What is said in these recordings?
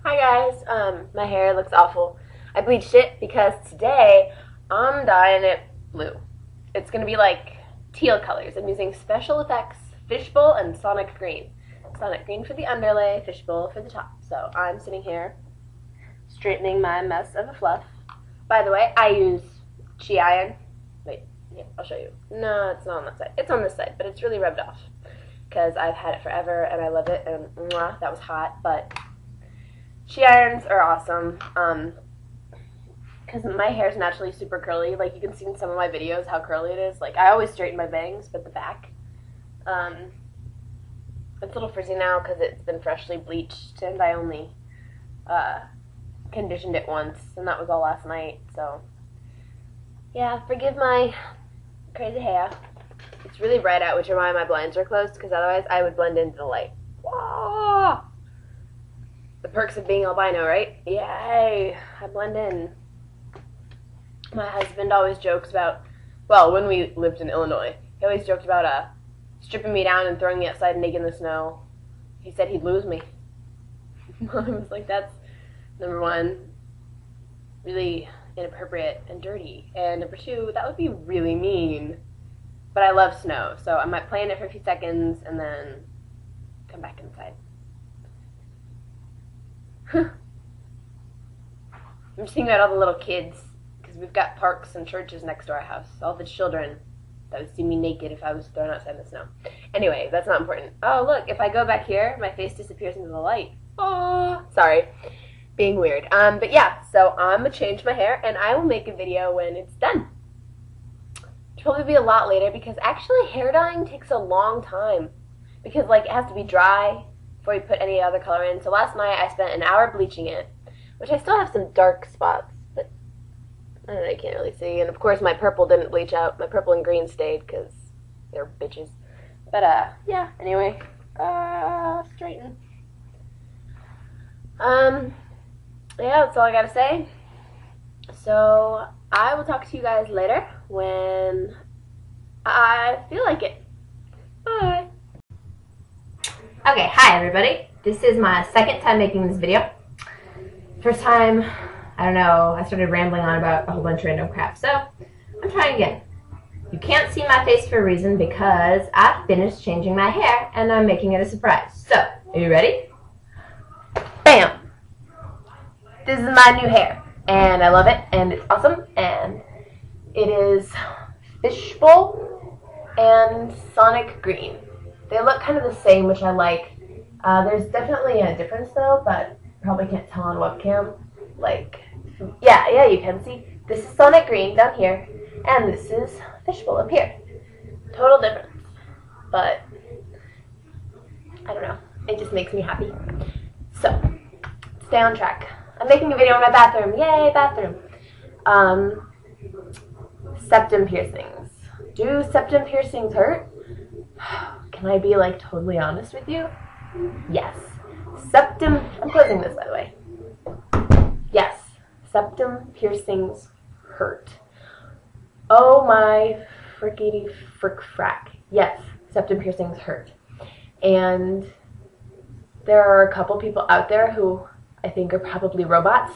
Hi guys, my hair looks awful. I bleached it because today I'm dyeing it blue. It's gonna be like teal colors. I'm using Special Effects Fishbowl and Sonic Green. Sonic Green for the underlay, Fishbowl for the top. So I'm sitting here straightening my mess of a fluff. By the way, I use Chi iron. Wait, yeah, I'll show you. No, it's not on that side. It's on this side, but it's really rubbed off because I've had it forever and I love it. And mwah, that was hot, but Chi irons are awesome, because my hair is naturally super curly. Like, you can see in some of my videos how curly it is. Like, I always straighten my bangs, but the back, it's a little frizzy now because it's been freshly bleached, and I only conditioned it once, and that was all last night, so, yeah, forgive my crazy hair. It's really bright out, which is why my blinds are closed, because otherwise I would blend into the light. Whoa! The perks of being albino, right? Yay! I blend in. My husband always jokes about, well, when we lived in Illinois, he always joked about stripping me down and throwing me outside naked in the snow. He said he'd lose me. I was like, that's, number one, really inappropriate and dirty. And number two, that would be really mean. But I love snow, so I might play in it for a few seconds and then come back inside. I'm just thinking about all the little kids, because we've got parks and churches next to our house. All the children that would see me naked if I was thrown outside in the snow. Anyway, that's not important. Oh, look, if I go back here, my face disappears into the light. Oh, sorry. Being weird. But yeah, so I'm going to change my hair, and I will make a video when it's done. It'll probably be a lot later, because actually hair dyeing takes a long time. Because, like, it has to be dry before you put any other color in. So last night I spent an hour bleaching it, which I still have some dark spots, but I don't know, I can't really see. And of course my purple didn't bleach out. My purple and green stayed because they're bitches. But yeah, anyway, straighten. Yeah, that's all I gotta say. So I will talk to you guys later when I feel like it. Bye. Okay, hi everybody. This is my second time making this video. First time, I don't know, I started rambling on about a whole bunch of random crap, so I'm trying again. You can't see my face for a reason because I finished changing my hair and I'm making it a surprise. So, are you ready? Bam! This is my new hair and I love it and it's awesome and it is Fishbowl and Sonic Green. They look kind of the same, which I like. There's definitely a difference though, but probably can't tell on webcam. Like, yeah, you can see. This is Sonic Green down here, and this is Fishbowl up here. Total difference, but I don't know. It just makes me happy. So, stay on track. I'm making a video in my bathroom. Yay, bathroom. Septum piercings. Do septum piercings hurt? Can I be, like, totally honest with you? Yes. Septum, I'm closing this, by the way. Yes. Septum piercings hurt. Oh my frickety frick frack. Yes. Septum piercings hurt. And there are a couple people out there who I think are probably robots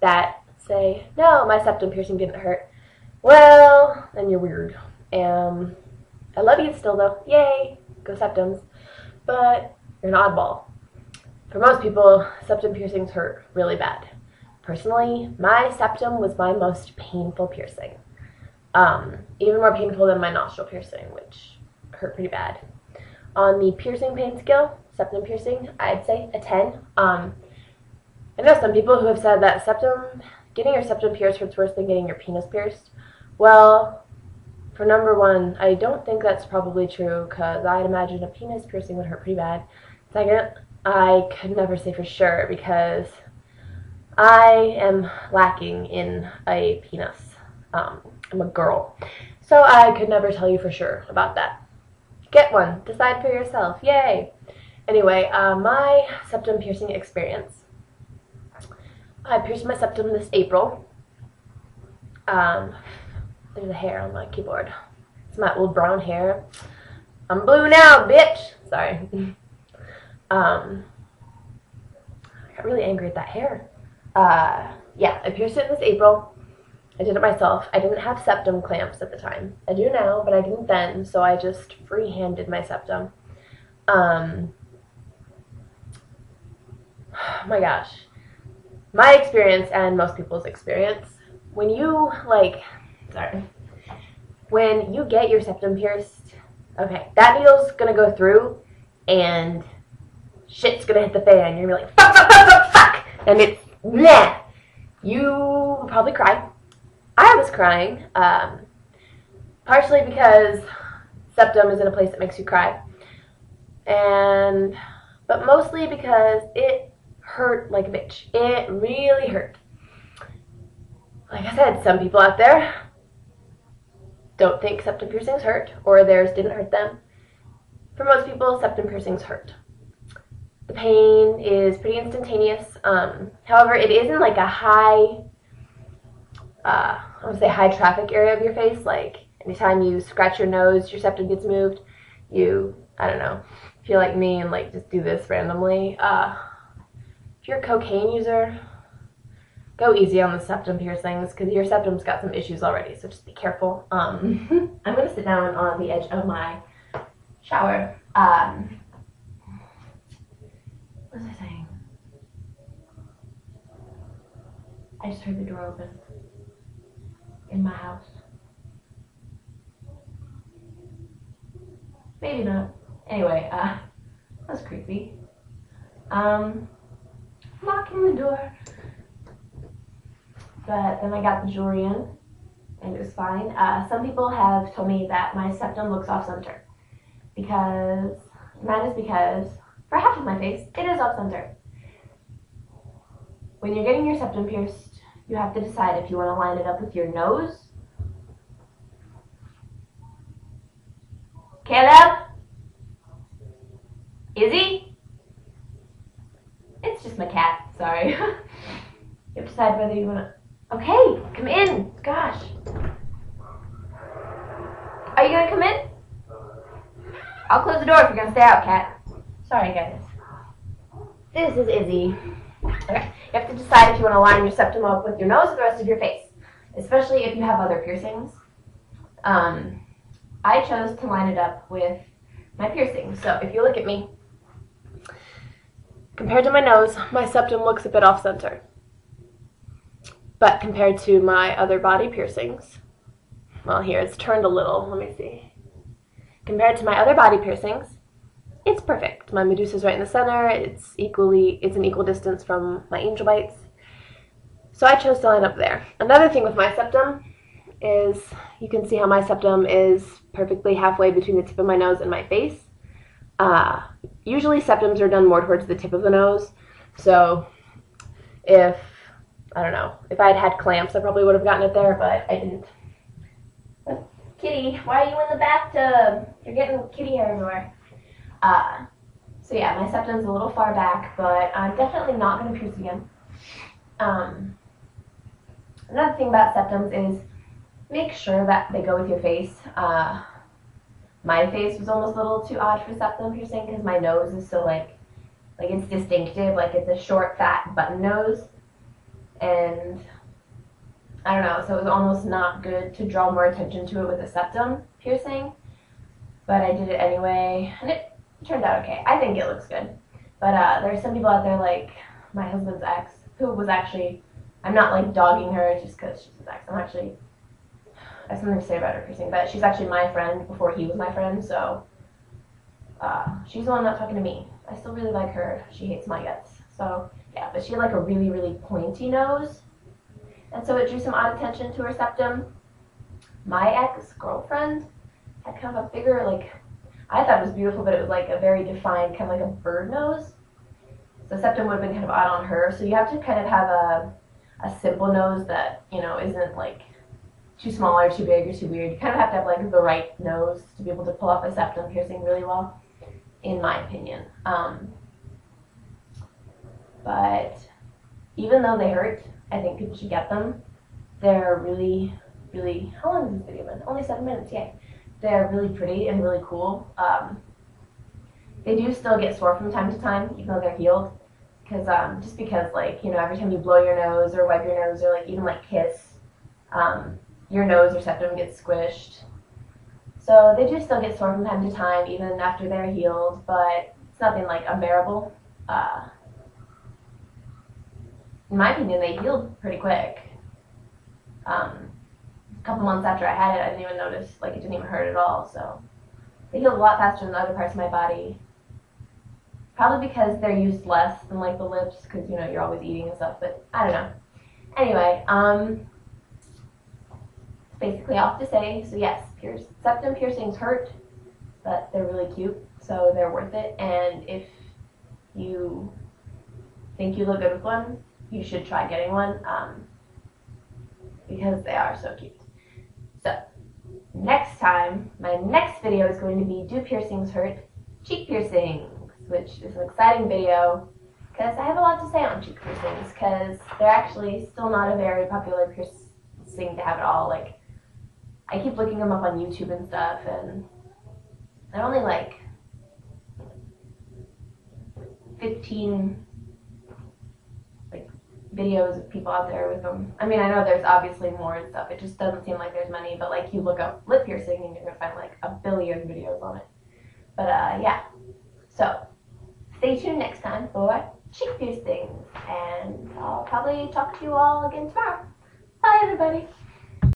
that say, no, my septum piercing didn't hurt. Well, then you're weird. I love you still, though. Yay. Go septums. But you're an oddball. For most people, septum piercings hurt really bad. Personally, my septum was my most painful piercing. Even more painful than my nostril piercing, which hurt pretty bad. On the piercing pain scale, septum piercing, I'd say a 10. I know some people who have said that getting your septum pierced hurts worse than getting your penis pierced. Well, for number one, I don't think that's probably true, because I'd imagine a penis piercing would hurt pretty bad. Second, I could never say for sure, because I am lacking in a penis. I'm a girl. So I could never tell you for sure about that. Get one. Decide for yourself. Yay! Anyway, my septum piercing experience. I pierced my septum this April. There's a hair on my keyboard. It's my old brown hair. I'm blue now, bitch! Sorry. I got really angry at that hair. Yeah, I pierced it this April. I did it myself. I didn't have septum clamps at the time. I do now, but I didn't then, so I just free-handed my septum. Oh my gosh. My experience and most people's experience, when you, when you get your septum pierced, okay, that needle's gonna go through, and shit's gonna hit the fan. You're gonna be like, fuck, fuck, fuck, fuck, fuck! And it's, bleh! You will probably cry. I was crying, partially because septum is in a place that makes you cry, but mostly because it hurt like a bitch. It really hurt. Like I said, some people out there don't think septum piercings hurt, or theirs didn't hurt them. For most people, septum piercings hurt. The pain is pretty instantaneous. However, it is in like a high traffic area of your face. Like anytime you scratch your nose, your septum gets moved. You, I don't know, feel like me and like just do this randomly. If you're a cocaine user, go easy on the septum piercings because your septum's got some issues already. So just be careful. I'm gonna sit down on the edge of my shower. What was I saying? I just heard the door open in my house. Maybe not. Anyway, that was creepy. Locking the door. But then I got the jewelry in, and it was fine. Some people have told me that my septum looks off-center. Because, for half of my face, it is off-center. When you're getting your septum pierced, you have to decide if you want to line it up with your nose. Caleb? Izzy? It's just my cat, sorry. You have to decide whether you want to... Okay, come in. Gosh. Are you going to come in? I'll close the door if you're going to stay out, cat. Sorry, guys. This is Izzy. Okay, you have to decide if you want to line your septum up with your nose or the rest of your face, especially if you have other piercings. I chose to line it up with my piercing. So if you look at me, compared to my nose, my septum looks a bit off-center. But compared to my other body piercings, well, here, it's turned a little. Let me see. Compared to my other body piercings, it's perfect. My Medusa's right in the center. It's an equal distance from my angel bites. So I chose to line up there. Another thing with my septum is you can see how my septum is perfectly halfway between the tip of my nose and my face. Usually septums are done more towards the tip of the nose. So if I had had clamps, I probably would have gotten it there, but I didn't. Kitty, why are you in the bathtub? You're getting kitty hair everywhere. So yeah, my septum's a little far back, but I'm definitely not going to pierce again. Another thing about septums is make sure that they go with your face. My face was almost a little too odd for septum piercing because my nose is so like it's distinctive, like it's a short, fat button nose. And I don't know, so it was almost not good to draw more attention to it with a septum piercing. But I did it anyway, and it turned out okay. I think it looks good. But there's some people out there like my husband's ex, who was actually, I'm not like dogging her just because she's his ex. I have something to say about her piercing, but she's actually my friend before he was my friend, so she's the one not talking to me. I still really like her. She hates my guts. So yeah, but she had like a really, really pointy nose, and so it drew some odd attention to her septum. My ex-girlfriend had kind of a bigger, like, I thought it was beautiful, but it was like a very defined, kind of like a bird nose. So septum would have been kind of odd on her. So you have to kind of have a simple nose that, you know, isn't like too small or too big or too weird. You kind of have to have like the right nose to be able to pull off a septum piercing really well, in my opinion. But even though they hurt, I think people should get them. They're really, really, how long has this video been? Only 7 minutes, yay. They're really pretty and really cool. They do still get sore from time to time, even though they're healed. because just because, like, you know, every time you blow your nose or wipe your nose or like even like kiss, your nose or septum gets squished. So they do still get sore from time to time, even after they're healed, but it's nothing like unbearable. In my opinion, they healed pretty quick. A couple months after I had it, I didn't even notice, like, it didn't even hurt at all. So they healed a lot faster than other parts of my body. Probably because they're used less than like the lips, because, you know, you're always eating and stuff. But I don't know. Anyway, basically off to say, so yes, septum piercings hurt, but they're really cute, so they're worth it. And if you think you look good with one, you should try getting one, because they are so cute. So next time, my next video is going to be Do Piercings Hurt? Cheek piercings, which is an exciting video because I have a lot to say on cheek piercings, because they're actually still not a very popular piercing to have at all. Like, I keep looking them up on YouTube and stuff, and they're only like 15 like videos of people out there with them. I mean, I know there's obviously more and stuff. It just doesn't seem like there's many. But like, you look up lip piercing and you're gonna find like a billion videos on it. But yeah. So stay tuned next time for cheek piercings, and I'll probably talk to you all again tomorrow. Bye, everybody.